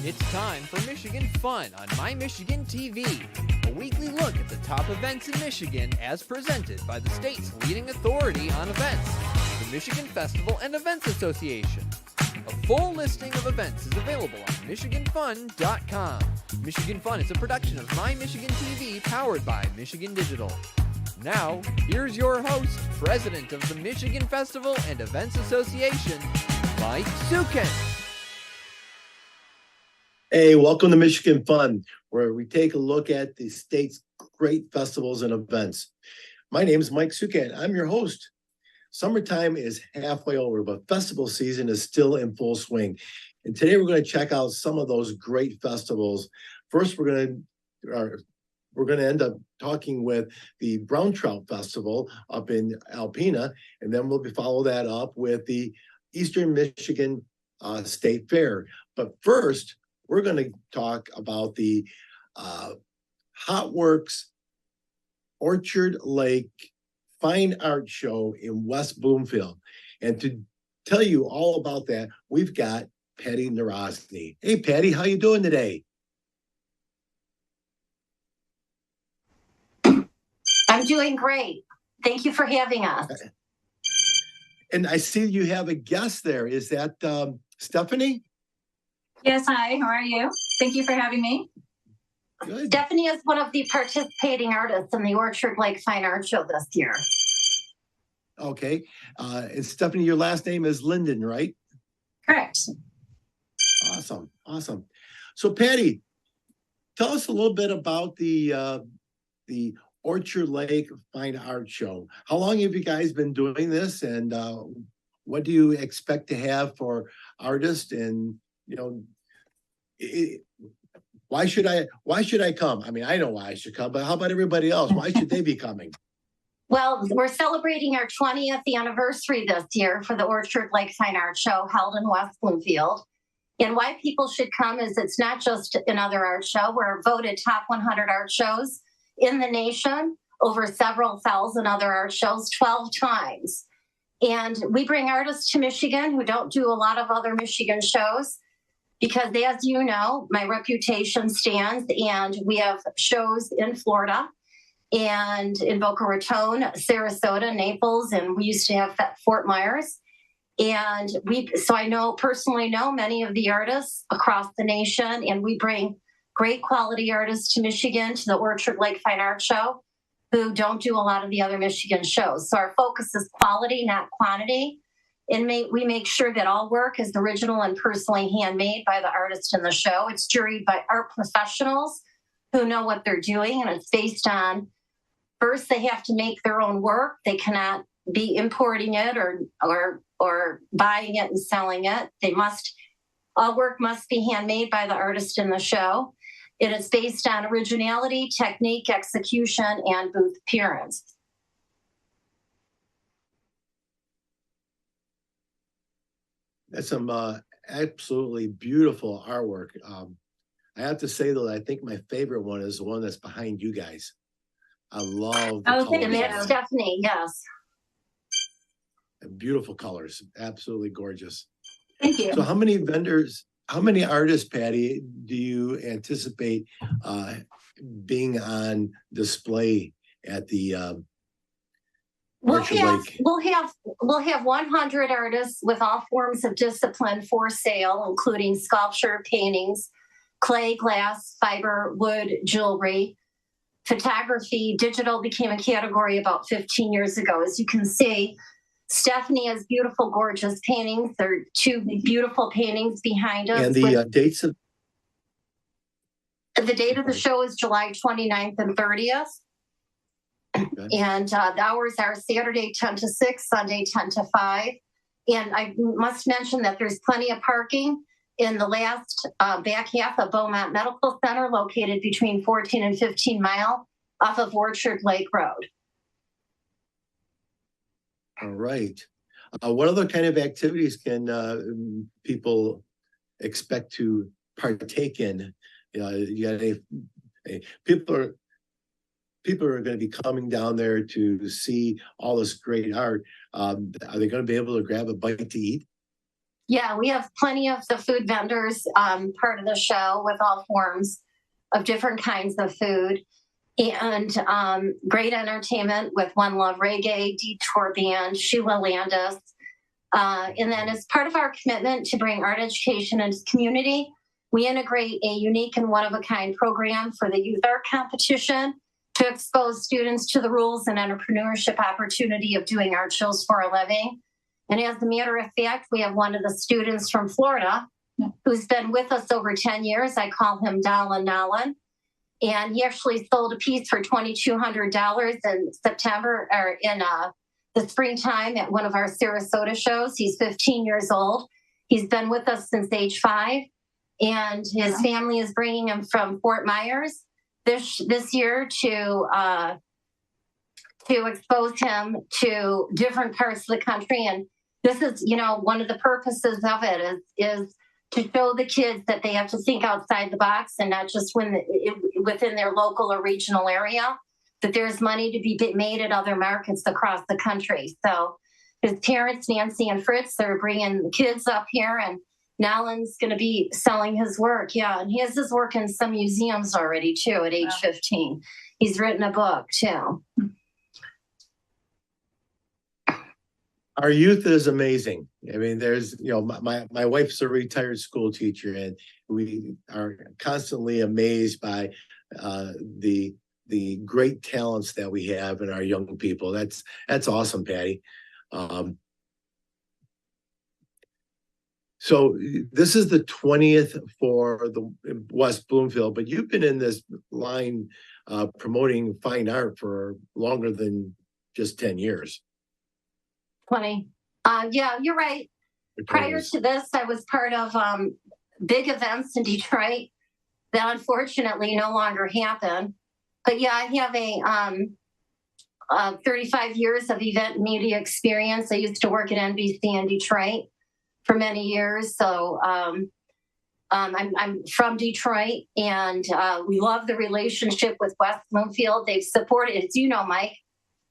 It's time for Michigan Fun on My Michigan TV, a weekly look at the top events in Michigan as presented by the state's leading authority on events, the Michigan Festival and Events Association. A full listing of events is available on MichiganFun.com. Michigan Fun is a production of My Michigan TV powered by Michigan Digital. Now, here's your host, President of the Michigan Festival and Events Association, Mike Sukin. Hey, welcome to Michigan Fun, where we take a look at the state's great festivals and events. My name is Mike Sukin. I'm your host. Summertime is halfway over, but festival season is still in full swing. And today we're going to check out some of those great festivals. First, we're going to end up talking with the Brown Trout Festival up in Alpena, and then we'll follow that up with the Eastern Michigan State Fair. But first, we're going to talk about the Hot Works Orchard Lake Fine Art Show in West Bloomfield. And to tell you all about that, we've got Patty Narozny. Hey, Patty, how you doing today? I'm doing great. Thank you for having us. And I see you have a guest there. Is that Stephanie? Yes, hi, how are you? Thank you for having me. Good. Stephanie is one of the participating artists in the Orchard Lake Fine Art Show this year. Okay. And Stephanie, your last name is Linden, right? Correct. Awesome. So Patty, tell us a little bit about the Orchard Lake Fine Art Show. How long have you guys been doing this, and what do you expect to have for artists? And why should I come? I mean, I know why I should come, but how about everybody else? Why should they be coming? Well, we're celebrating our 20th anniversary this year for the Orchard Lake Fine Art Show held in West Bloomfield. And why people should come is it's not just another art show. We're voted top 100 art shows in the nation, over several thousand other art shows, 12 times. And we bring artists to Michigan who don't do a lot of other Michigan shows because, as you know, my reputation stands, and we have shows in Florida and in Boca Raton, Sarasota, Naples, and we used to have Fort Myers. And so I personally know many of the artists across the nation, and we bring great quality artists to Michigan, to the Orchard Lake Fine Art Show, who don't do a lot of the other Michigan shows. So our focus is quality, not quantity. And we make sure that all work is original and personally handmade by the artist in the show. It's juried by art professionals who know what they're doing, and it's based on, first, they have to make their own work. They cannot be importing it or buying it and selling it. All work must be handmade by the artist in the show. It is based on originality, technique, execution, and booth appearance. That's some absolutely beautiful artwork. I have to say, though, I think my favorite one is the one that's behind you guys. I love the colors. And that's Stephanie, yes. Beautiful colors, absolutely gorgeous. Thank you. So how many artists, Patty, do you anticipate being on display at the We'll have 100 artists with all forms of discipline for sale, including sculpture, paintings, clay, glass, fiber, wood, jewelry, photography. Digital became a category about 15 years ago. As you can see, Stephanie has beautiful, gorgeous paintings. There are two beautiful paintings behind us. And the dates of the date of the show is July 29th and 30th. Okay. And the hours are Saturday 10 to 6, Sunday 10 to 5. And I must mention that there's plenty of parking in the last back half of Beaumont Medical Center, located between 14 and 15 mile off of Orchard Lake Road. All right. What other kind of activities can people expect to partake in? People are going to be coming down there to see all this great art. Are they going to be able to grab a bite to eat? Yeah, we have plenty of the food vendors part of the show with all forms of different kinds of food. And great entertainment with One Love Reggae, Detour Band, Sheila Landis. And then as part of our commitment to bring art education into the community, we integrate a unique and one-of-a-kind program for the youth art competition to expose students to the rules and entrepreneurship opportunity of doing art shows for a living. And as a matter of fact, we have one of the students from Florida who's been with us over 10 years. I call him Dalan Nalan. And he actually sold a piece for $2,200 in September or in the springtime at one of our Sarasota shows. He's 15 years old. He's been with us since age 5, and his family is bringing him from Fort Myers this year to expose him to different parts of the country. And this is, one of the purposes of it is to show the kids that they have to think outside the box and not just within their local or regional area, that there's money to be made at other markets across the country. So his parents, Nancy and Fritz, they're bringing the kids up here, and Nalan's going to be selling his work. Yeah, and he has his work in some museums already, too, at age 15. He's written a book, too. Our youth is amazing. I mean, there's, my wife's a retired school teacher, and we are constantly amazed by the great talents that we have in our young people. That's awesome, Patty. So this is the 20th for the West Bloomfield, but you've been in this line promoting fine art for longer than just 10 years. 20. Yeah, you're right. Prior to this, I was part of big events in Detroit that unfortunately no longer happen. But yeah, I have 35 years of event media experience. I used to work at NBC in Detroit for many years. So I'm from Detroit, and we love the relationship with West Bloomfield. They've supported, as you know, Mike,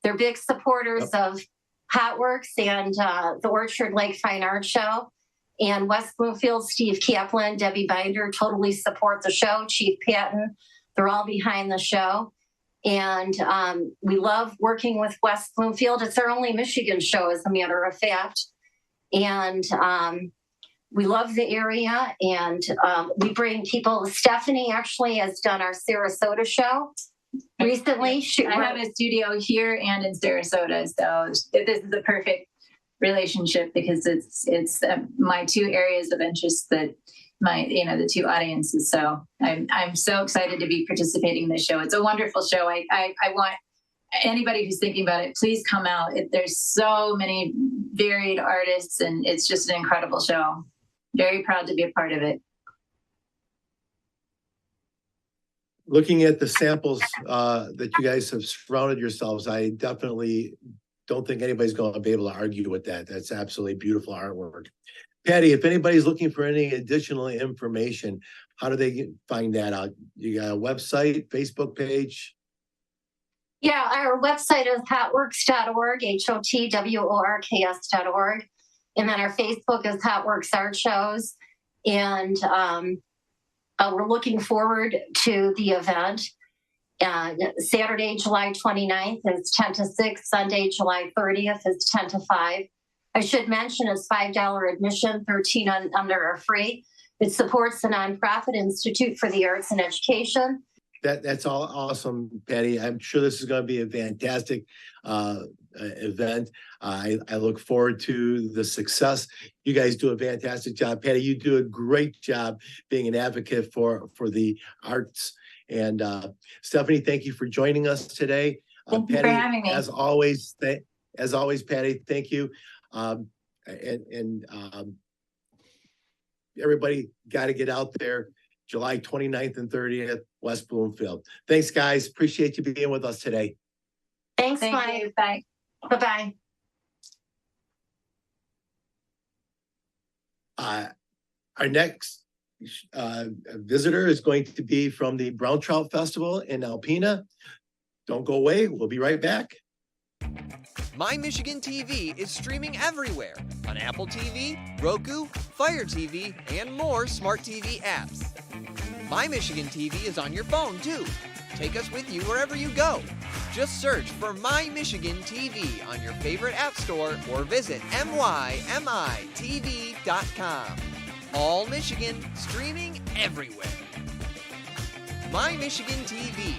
they're big supporters of Hotworks and the Orchard Lake Fine Art Show. And West Bloomfield, Steve Kaplan, Debbie Binder totally support the show. Chief Patton, they're all behind the show. And we love working with West Bloomfield. It's our only Michigan show, as a matter of fact. And we love the area, and we bring people. Stephanie actually has done our Sarasota show recently. I have a studio here and in Sarasota, so this is the perfect relationship because it's my two areas of interest that the two audiences. So I'm so excited to be participating in this show. It's a wonderful show. I want anybody who's thinking about it, please come out. There's so many varied artists, and it's just an incredible show. Very proud to be a part of it. Looking at the samples that you guys have surrounded yourselves, I definitely don't think anybody's going to be able to argue with that. That's absolutely beautiful artwork. Patty, if anybody's looking for any additional information, how do they find that out? You got a website, Facebook page? Yeah, our website is hotworks.org, HOTWORKS.org. And then our Facebook is Hotworks Art Shows. And we're looking forward to the event. Saturday, July 29th is 10 to 6. Sunday, July 30th is 10 to 5. I should mention it's $5 admission, 13 under are free. It supports the nonprofit Institute for the Arts and Education. That's all awesome, Patty. I'm sure this is going to be a fantastic event. I look forward to the success. You guys do a fantastic job. Patty, you do a great job being an advocate for the arts. And Stephanie, thank you for joining us today. Thank you Patty, for having me. As always, Patty, thank you. Everybody got to get out there. July 29th and 30th, West Bloomfield. Thanks, guys. Appreciate you being with us today. Thanks, Thank Mike. you. Bye. Bye-bye. Our next visitor is going to be from the Brown Trout Festival in Alpena. Don't go away. We'll be right back. My Michigan TV is streaming everywhere on Apple TV, Roku, Fire TV, and more smart TV apps. My Michigan TV is on your phone too. Take us with you wherever you go. Just search for My Michigan TV on your favorite app store or visit mymitv.com. All Michigan, streaming everywhere. My Michigan TV.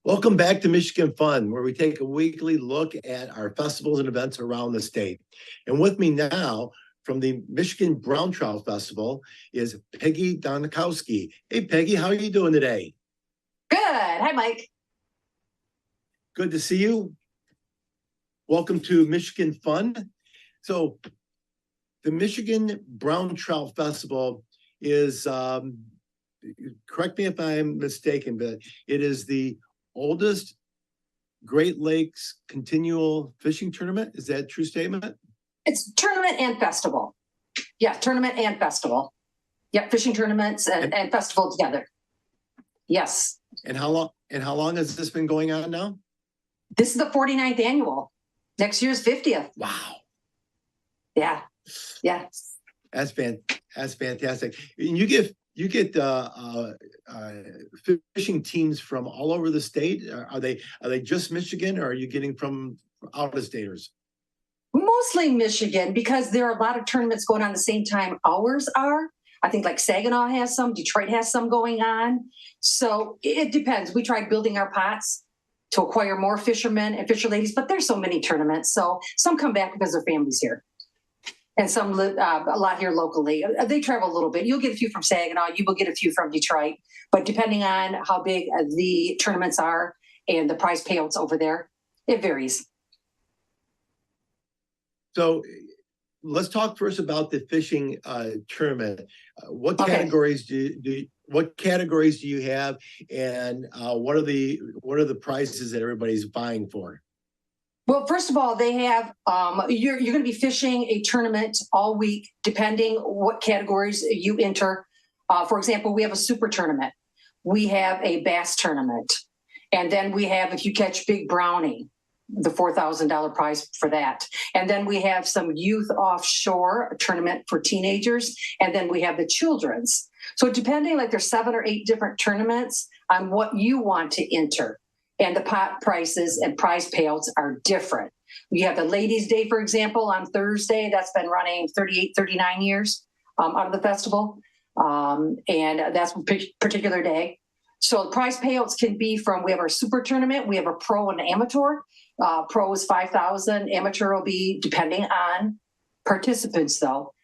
Welcome back to Michigan Fun, where we take a weekly look at our festivals and events around the state. And with me now from the Michigan Brown Trout Festival is Peggy Donikowski. Hey, Peggy, how are you doing today? Good. Hi, Mike. Good to see you. Welcome to Michigan Fun. So the Michigan Brown Trout Festival is, correct me if I'm mistaken, but it is the oldest Great Lakes continual fishing tournament. Is that a true statement? It's tournament and festival. Yeah, tournament and festival. Yep, fishing tournaments and festival together. Yes. And how long has this been going on now? This is the 49th annual. Next year's 50th. Wow. Yeah. Yeah. That's fantastic. And you get fishing teams from all over the state. Are they just Michigan, or are you getting from out of staters? Mostly Michigan, because there are a lot of tournaments going on the same time ours are. I think like Saginaw has some, Detroit has some going on. So it depends. We tried building our pots to acquire more fishermen and fisher ladies, but there's so many tournaments. So some come back because their family's here. And some live a lot here locally. They travel a little bit. You'll get a few from Saginaw. You will get a few from Detroit. But depending on how big the tournaments are and the prize payouts over there, it varies. So let's talk first about the fishing tournament. What categories do you have, and what are the prizes that everybody's vying for? Well, first of all, they have, you're going to be fishing a tournament all week, depending what categories you enter. For example, we have a super tournament. We have a bass tournament. And then we have, if you catch big brownie, the $4,000 prize for that. And then we have some youth offshore tournament for teenagers. And then we have the children's. So depending, like there's 7 or 8 different tournaments on what you want to enter. And the pot prices and prize payouts are different. We have the Ladies' Day, for example, on Thursday. That's been running 38, 39 years out of the festival. And that's a particular day. So the prize payouts can be from, we have our super tournament. We have a pro and amateur. Pro is $5,000. Amateur will be, depending on participants, though,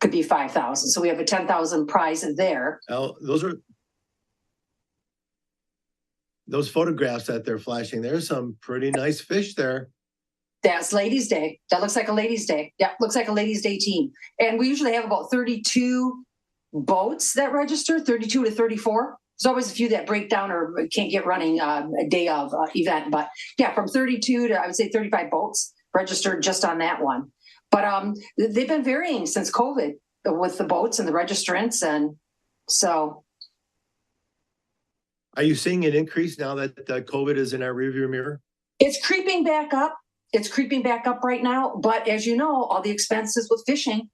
could be $5,000. So we have a $10,000 prize there. Those photographs that they're flashing, there's some pretty nice fish there. That's Ladies' Day. That looks like a Ladies' Day. Yeah, looks like a Ladies' Day team. And we usually have about 32 boats that register, 32 to 34. There's always a few that break down or can't get running a day of event. But yeah, from 32 to, I would say, 35 boats registered just on that one. But they've been varying since COVID with the boats and the registrants. And so... Are you seeing an increase now that COVID is in our rearview mirror? It's creeping back up. It's creeping back up right now. But as you know, all the expenses with fishing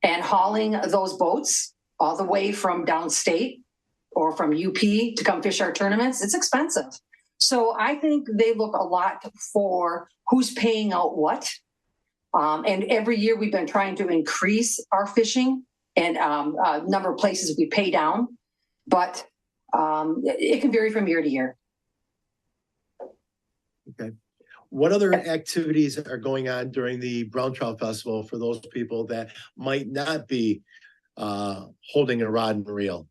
and hauling those boats all the way from downstate or from UP to come fish our tournaments. It's expensive. So I think they look a lot for who's paying out what. And every year we've been trying to increase our fishing and number of places we pay down, but it can vary from year to year. Okay. What other activities are going on during the Brown Trout Festival for those people that might not be holding a rod and reel?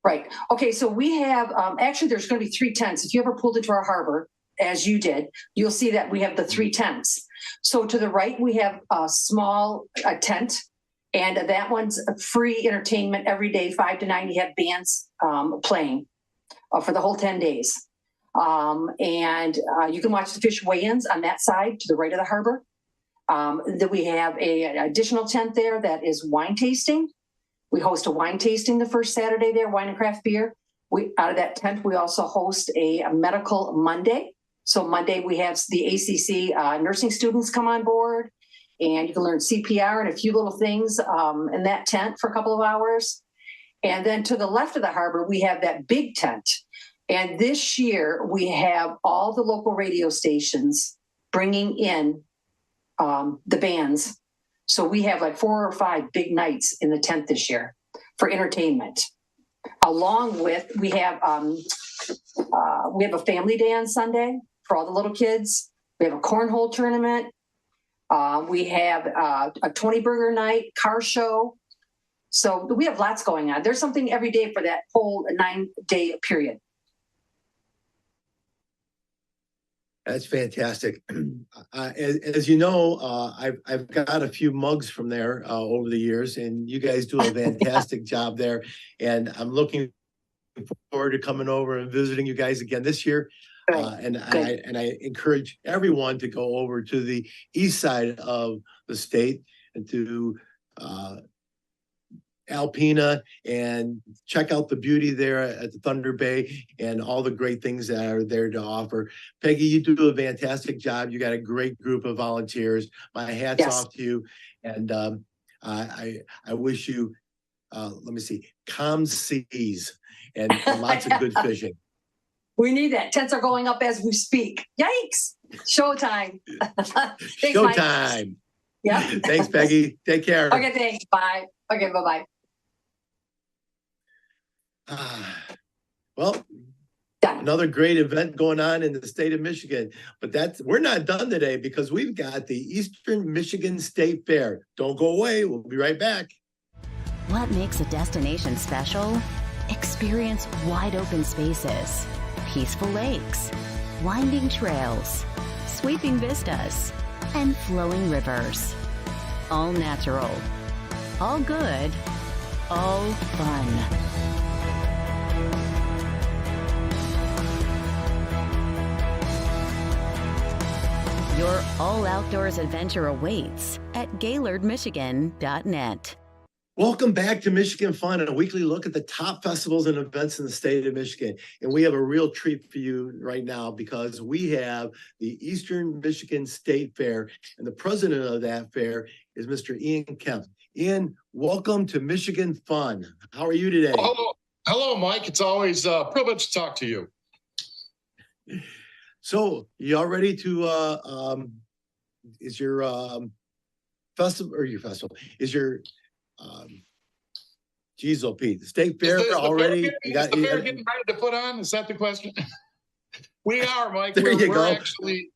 Right. Okay. So we have, actually, there's going to be 3 tents. If you ever pulled into our harbor, as you did, you'll see that we have the 3 tents. So to the right, we have a small tent, and that one's free entertainment every day, 5 to 9. You have bands playing for the whole 10 days. And you can watch the fish weigh-ins on that side to the right of the harbor. Then we have an additional tent there that is wine tasting. We host a wine tasting the first Saturday there, wine and craft beer. Out of that tent, we also host a medical Monday. So Monday we have the ACC nursing students come on board, and you can learn CPR and a few little things in that tent for a couple of hours. And then to the left of the harbor, we have that big tent. And this year we have all the local radio stations bringing in the bands. So we have like 4 or 5 big nights in the tent this year for entertainment. Along with, we have a family day on Sunday for all the little kids. We have a cornhole tournament. We have a 20 burger night, car show. So we have lots going on. There's something every day for that whole 9-day period. That's fantastic. As you know, I've got a few mugs from there over the years, and you guys do a fantastic job there. And I'm looking forward to coming over and visiting you guys again this year. And I encourage everyone to go over to the east side of the state and to Alpena and check out the beauty there at the Thunder Bay and all the great things that are there to offer. Peggy, you do a fantastic job. You got a great group of volunteers. My hat's off to you. And I wish you, calm seas and lots of good fishing. We need that. Tents are going up as we speak. Yikes. Showtime. Thanks, Showtime. Mike. Yeah. Thanks, Peggy. Take care. Okay, thanks. Bye. Okay, bye-bye. Well, another great event going on in the state of Michigan, but we're not done today because we've got the Eastern Michigan State Fair. Don't go away. We'll be right back. What makes a destination special? Experience wide open spaces, peaceful lakes, winding trails, sweeping vistas, and flowing rivers. All natural, all good, all fun. Your all-outdoors adventure awaits at GaylordMichigan.net. Welcome back to Michigan Fun and a weekly look at the top festivals and events in the state of Michigan. And we have a real treat for you right now because we have the Eastern Michigan State Fair, and the president of that fair is Mr. Ian Kemp. Ian, welcome to Michigan Fun. How are you today? Hello, Mike. It's always a privilege to talk to you. So, you all ready to, is your festival, is your, geez, oh Pete, the state fair already? Is the fair getting ready to put on? Is that the question? We are, Mike. There you go. Actually,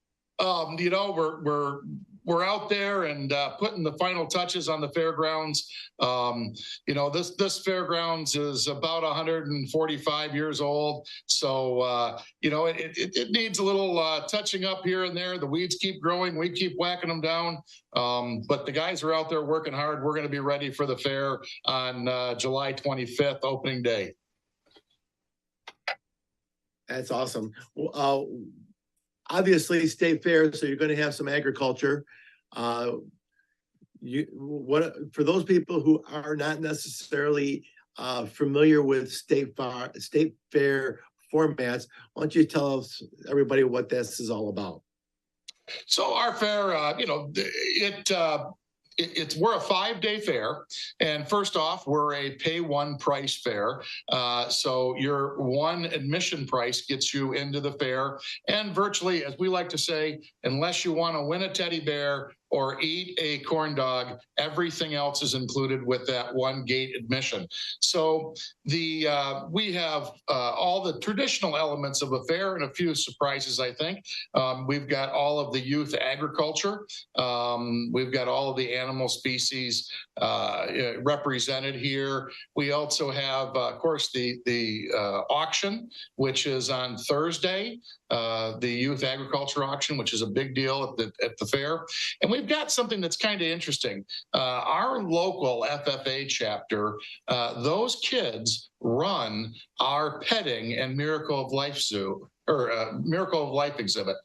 we're out there and putting the final touches on the fairgrounds. This fairgrounds is about 145 years old. So, it needs a little touching up here and there. The weeds keep growing. We keep whacking them down. But the guys are out there working hard. We're going to be ready for the fair on July 25th, opening day. That's awesome. Obviously, state fair, so you're going to have some agriculture. For those people who are not necessarily familiar with state fair formats, why don't you tell everybody what this is all about? So our fair, we're a 5-day fair, and first off, we're a pay one price fair. So your one admission price gets you into the fair, and virtually, as we like to say, unless you want to win a teddy bear or eat a corn dog, everything else is included with that one gate admission. So we have all the traditional elements of a fair and a few surprises, I think. We've got all of the youth agriculture. We've got all of the animal species represented here. We also have, of course, the auction, which is on Thursday, the youth agriculture auction, which is a big deal at the fair. And we've got something that's kind of interesting. Our local FFA chapter, those kids run our petting and Miracle of Life Zoo, or Miracle of Life exhibit.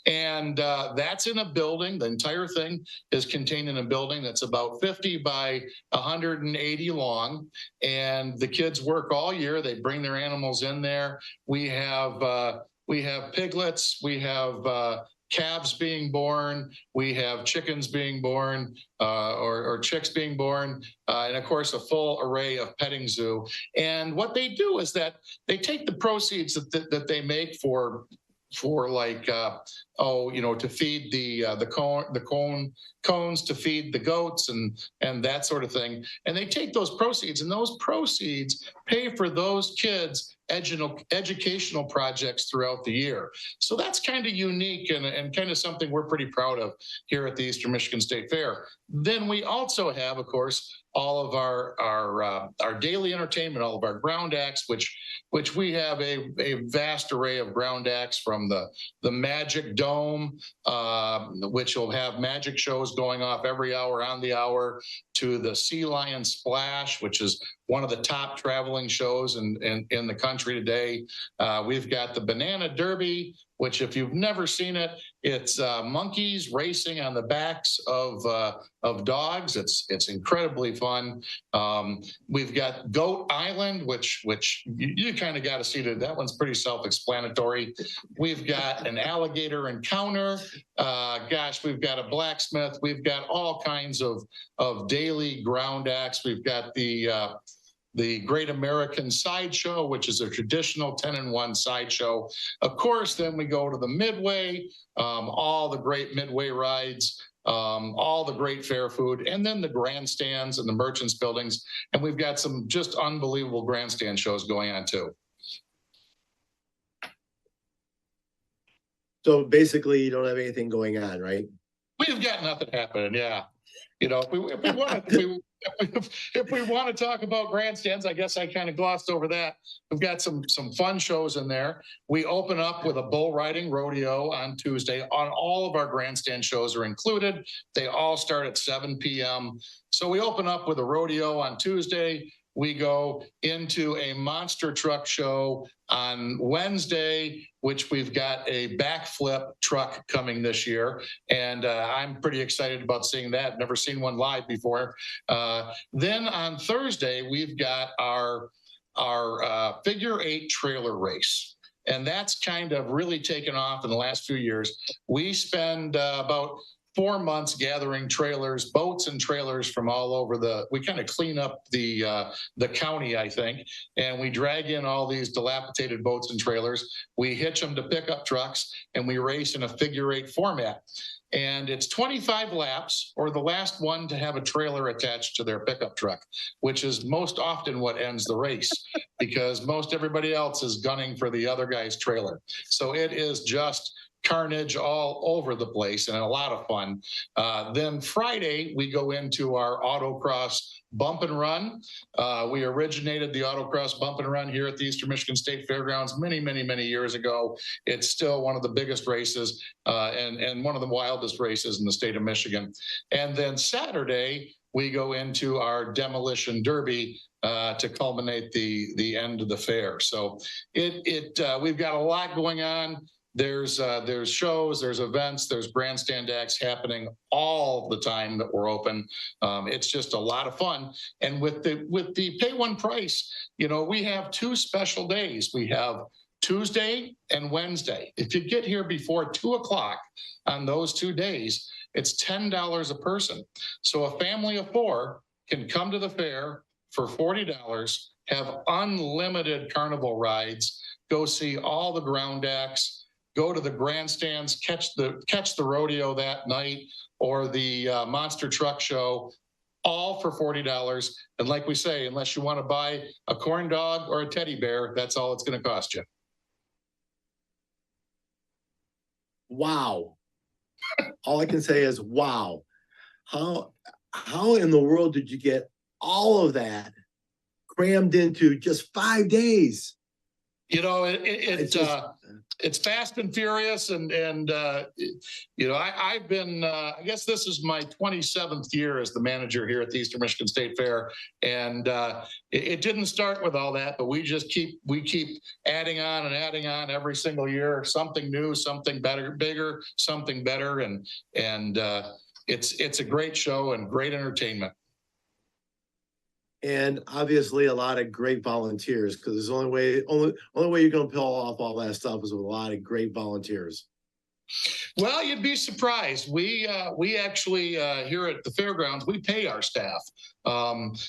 And that's in a building. The entire thing is contained in a building that's about 50 by 180 long. And the kids work all year. They bring their animals in there. We have piglets. We have calves being born, we have chickens being born, or chicks being born, and of course a full array of petting zoo. And what they do is that they take the proceeds that they make for like to feed the cones to feed the goats and that sort of thing, and they take those proceeds, and those proceeds pay for those kids' educational projects throughout the year. So that's kind of unique and kind of something we're pretty proud of here at the Eastern Michigan State Fair. Then we also have, of course, all of our daily entertainment, all of our ground acts, which we have a vast array of ground acts, from the Magic Dome, which will have magic shows going off every hour on the hour, to the Sea Lion Splash, which is one of the top traveling shows in the country today. We've got the Banana Derby, which, if you've never seen it, it's monkeys racing on the backs of dogs. It's incredibly fun. We've got Goat Island, which you kind of got to see that one's pretty self-explanatory. We've got an alligator encounter. We've got a blacksmith. We've got all kinds of daily ground acts. We've got the Great American Sideshow, which is a traditional 10-in-1 sideshow. Of course, then we go to the Midway, all the great Midway rides, all the great fair food, and then the grandstands and the merchants buildings. And we've got some just unbelievable grandstand shows going on too. So basically, you don't have anything going on, right? We've got nothing happening, yeah. If we want to talk about grandstands, I guess I kind of glossed over that. We've got some fun shows in there. We open up with a bull riding rodeo on Tuesday. On all of our grandstand shows are included. They all start at 7 p.m. So we open up with a rodeo on Tuesday. We go into a monster truck show on Wednesday, which we've got a backflip truck coming this year. And I'm pretty excited about seeing that. Never seen one live before. Then on Thursday, we've got our figure 8 trailer race. And that's kind of really taken off in the last few years. We spend about 4 months gathering trailers, boats and trailers from all over we kind of clean up the county, I think, and we drag in all these dilapidated boats and trailers. We hitch them to pickup trucks, and we race in a figure 8 format. And it's 25 laps, or the last one to have a trailer attached to their pickup truck, which is most often what ends the race, because most everybody else is gunning for the other guy's trailer. So it is just carnage all over the place and a lot of fun. Then Friday, we go into our autocross bump and run. We originated the autocross bump and run here at the Eastern Michigan State Fairgrounds many, many, many years ago. It's still one of the biggest races and one of the wildest races in the state of Michigan. And then Saturday, we go into our demolition derby to culminate the end of the fair. So we've got a lot going on. There's shows, there's events, there's grandstand acts happening all the time that we're open. It's just a lot of fun. And with the pay one price, we have 2 special days. We have Tuesday and Wednesday. If you get here before 2 o'clock on those 2 days, it's $10 a person. So a family of 4 can come to the fair for $40, have unlimited carnival rides, go see all the ground acts, go to the grandstands, catch the rodeo that night, or the monster truck show, all for $40. And like we say, unless you want to buy a corn dog or a teddy bear, that's all it's going to cost you. Wow. All I can say is wow. How in the world did you get all of that crammed into just 5 days? You know, it's fast and furious, and you know, I've been I guess this is my 27th year as the manager here at the Eastern Michigan State Fair, and it didn't start with all that, but we keep adding on and adding on every single year, something new, something better, bigger, something better, and it's a great show and great entertainment. And obviously a lot of great volunteers, because there's only way you're going to pull off all that stuff is with a lot of great volunteers. Well, you'd be surprised. We actually here at the fairgrounds, we pay our staff.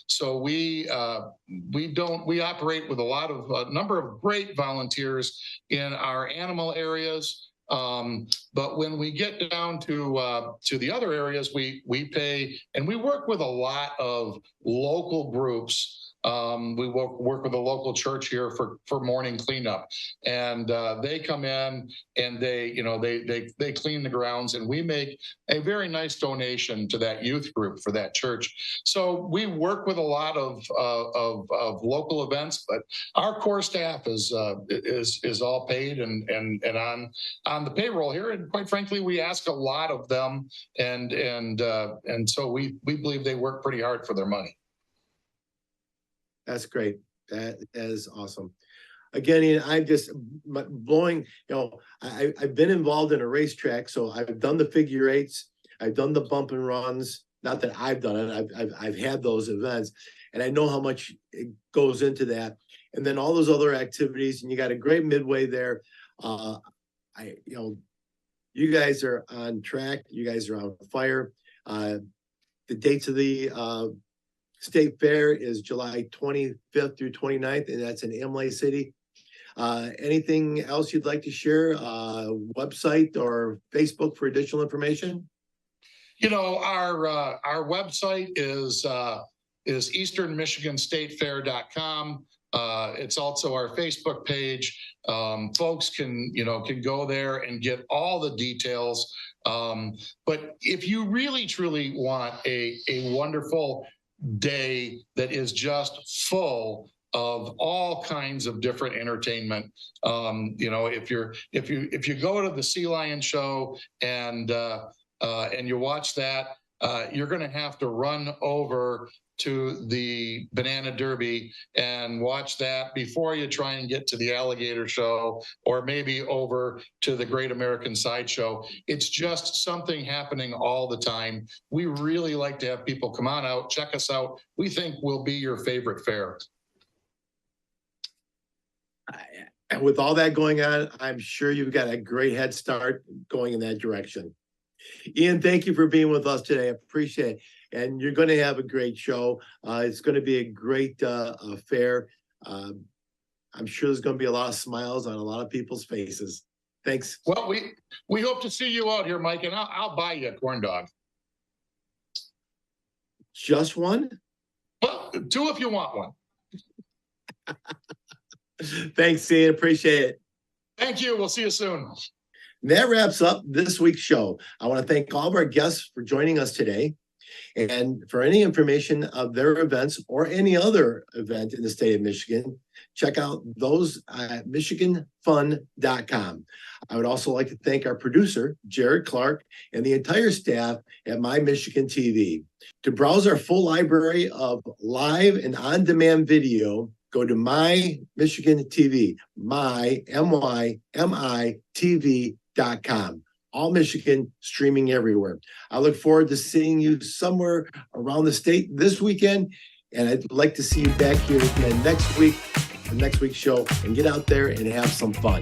So we operate with a number of great volunteers in our animal areas. But when we get down to the other areas, we pay, and we work with a lot of local groups. We work with a local church here for morning cleanup, and they come in and they clean the grounds, and we make a very nice donation to that youth group for that church. So we work with a lot of local events, but our core staff is all paid and on the payroll here, and quite frankly, we ask a lot of them, and so we believe they work pretty hard for their money. That's great. That is awesome. Again, Ian, I'm just blowing, I've been involved in a racetrack, so I've done the figure eights, I've done the bump and runs. Not that I've done it, I've had those events, and I know how much it goes into that. And then all those other activities, and you got a great midway there. You guys are on track. You guys are on fire. The dates of the State Fair is July 25th through 29th, and that's in Imlay City. Anything else you'd like to share? Website or Facebook for additional information? You know, our website is easternmichiganstatefair.com. It's also our Facebook page. Folks can go there and get all the details. But if you really truly want a wonderful day that is just full of all kinds of different entertainment, if you go to the Sea Lion show and you watch that, you're going to have to run over to the Banana Derby and watch that before you try and get to the alligator show, or maybe over to the Great American Sideshow. It's just something happening all the time. We really like to have people come on out, check us out. We think we'll be your favorite fair. And with all that going on, I'm sure you've got a great head start going in that direction. Ian, thank you for being with us today. I appreciate it. And you're going to have a great show. It's going to be a great fair. I'm sure there's going to be a lot of smiles on a lot of people's faces. Thanks. Well, we hope to see you out here, Mike, and I'll buy you a corn dog. Just one? Well, 2 if you want one. Thanks, Ian. Appreciate it. Thank you. We'll see you soon. And that wraps up this week's show. I want to thank all of our guests for joining us today. And for any information of their events or any other event in the state of Michigan, check out those at michiganfun.com. I would also like to thank our producer, Jared Clark, and the entire staff at My Michigan TV. To browse our full library of live and on-demand video, go to My Michigan TV, MyMITV.com. All Michigan, streaming everywhere. I look forward to seeing you somewhere around the state this weekend, and I'd like to see you back here again next week, the next week's show, and get out there and have some fun.